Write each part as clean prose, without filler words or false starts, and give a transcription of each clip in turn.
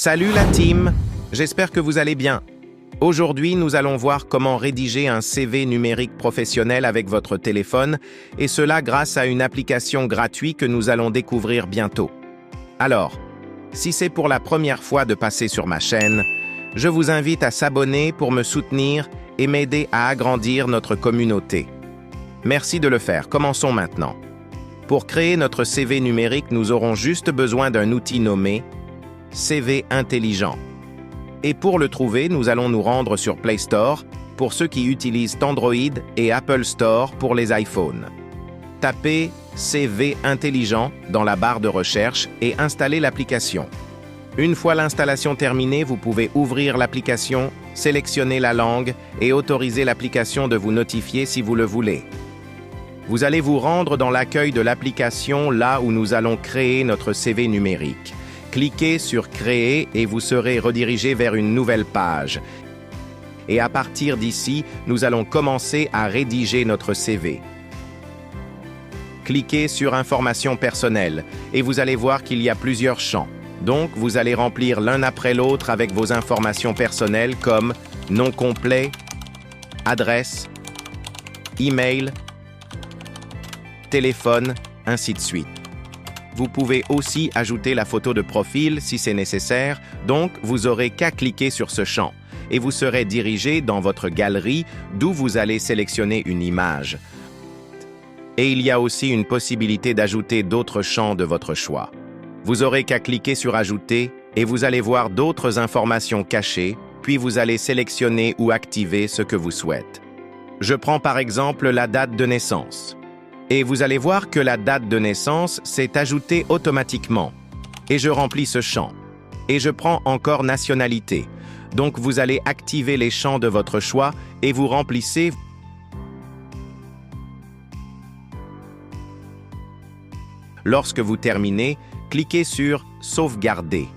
Salut la team, j'espère que vous allez bien. Aujourd'hui, nous allons voir comment rédiger un CV numérique professionnel avec votre téléphone, et cela grâce à une application gratuite que nous allons découvrir bientôt. Alors, si c'est pour la première fois de passer sur ma chaîne, je vous invite à s'abonner pour me soutenir et m'aider à agrandir notre communauté. Merci de le faire, commençons maintenant. Pour créer notre CV numérique, nous aurons juste besoin d'un outil nommé CV intelligent. Et pour le trouver, nous allons nous rendre sur Play Store pour ceux qui utilisent Android et Apple Store pour les iPhones. Tapez CV intelligent dans la barre de recherche et installez l'application. Une fois l'installation terminée, vous pouvez ouvrir l'application, sélectionner la langue et autoriser l'application de vous notifier si vous le voulez. Vous allez vous rendre dans l'accueil de l'application là où nous allons créer notre CV numérique. Cliquez sur Créer et vous serez redirigé vers une nouvelle page. Et à partir d'ici, nous allons commencer à rédiger notre CV. Cliquez sur Informations personnelles et vous allez voir qu'il y a plusieurs champs. Donc, vous allez remplir l'un après l'autre avec vos informations personnelles comme nom complet, adresse, email, téléphone, ainsi de suite. Vous pouvez aussi ajouter la photo de profil si c'est nécessaire, donc vous aurez qu'à cliquer sur ce champ et vous serez dirigé dans votre galerie d'où vous allez sélectionner une image. Et il y a aussi une possibilité d'ajouter d'autres champs de votre choix. Vous aurez qu'à cliquer sur Ajouter et vous allez voir d'autres informations cachées, puis vous allez sélectionner ou activer ce que vous souhaitez. Je prends par exemple la date de naissance. Et vous allez voir que la date de naissance s'est ajoutée automatiquement. Et je remplis ce champ. Et je prends encore nationalité. Donc vous allez activer les champs de votre choix et vous remplissez. Lorsque vous terminez, cliquez sur Sauvegarder.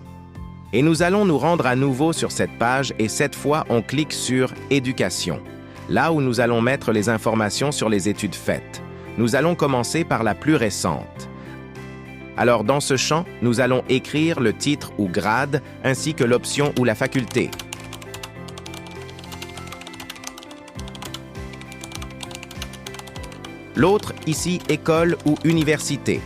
Et nous allons nous rendre à nouveau sur cette page et cette fois on clique sur Éducation, là où nous allons mettre les informations sur les études faites. Nous allons commencer par la plus récente. Alors dans ce champ, nous allons écrire le titre ou grade ainsi que l'option ou la faculté. L'autre ici, école ou université.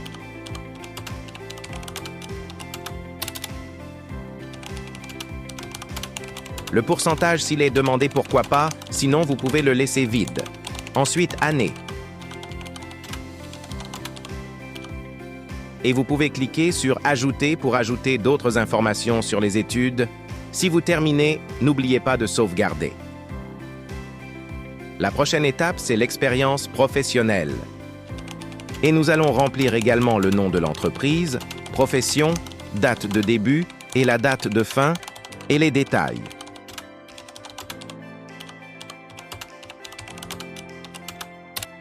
Le pourcentage s'il est demandé, pourquoi pas, sinon vous pouvez le laisser vide. Ensuite, année. Et vous pouvez cliquer sur Ajouter pour ajouter d'autres informations sur les études. Si vous terminez, n'oubliez pas de sauvegarder. La prochaine étape, c'est l'expérience professionnelle. Et nous allons remplir également le nom de l'entreprise, profession, date de début et la date de fin, et les détails.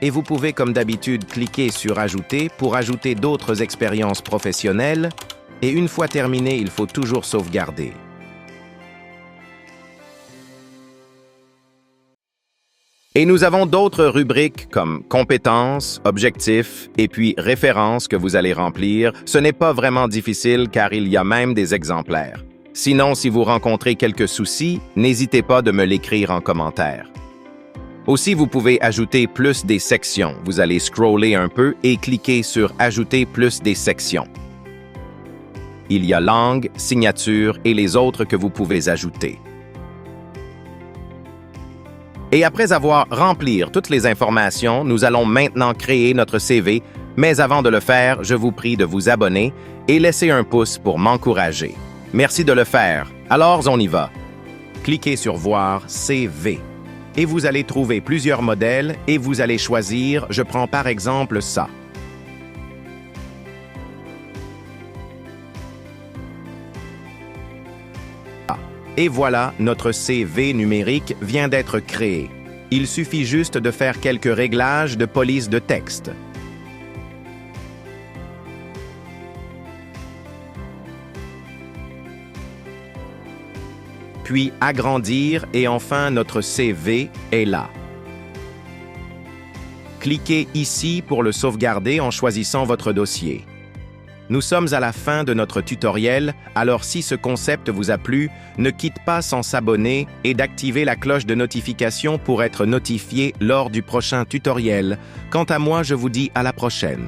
Et vous pouvez, comme d'habitude, cliquer sur Ajouter pour ajouter d'autres expériences professionnelles. Et une fois terminé, il faut toujours sauvegarder. Et nous avons d'autres rubriques comme compétences, objectifs et puis références que vous allez remplir. Ce n'est pas vraiment difficile car il y a même des exemplaires. Sinon, si vous rencontrez quelques soucis, n'hésitez pas de me l'écrire en commentaire. Aussi, vous pouvez ajouter plus des sections. Vous allez scroller un peu et cliquer sur Ajouter plus des sections. Il y a langue, signature et les autres que vous pouvez ajouter. Et après avoir rempli toutes les informations, nous allons maintenant créer notre CV, mais avant de le faire, je vous prie de vous abonner et laisser un pouce pour m'encourager. Merci de le faire. Alors, on y va. Cliquez sur Voir CV. Et vous allez trouver plusieurs modèles et vous allez choisir, je prends par exemple ça. Et voilà, notre CV numérique vient d'être créé. Il suffit juste de faire quelques réglages de police de texte. Puis agrandir et enfin notre CV est là. Cliquez ici pour le sauvegarder en choisissant votre dossier. Nous sommes à la fin de notre tutoriel, alors si ce concept vous a plu, ne quitte pas sans s'abonner et d'activer la cloche de notification pour être notifié lors du prochain tutoriel. Quant à moi, je vous dis à la prochaine.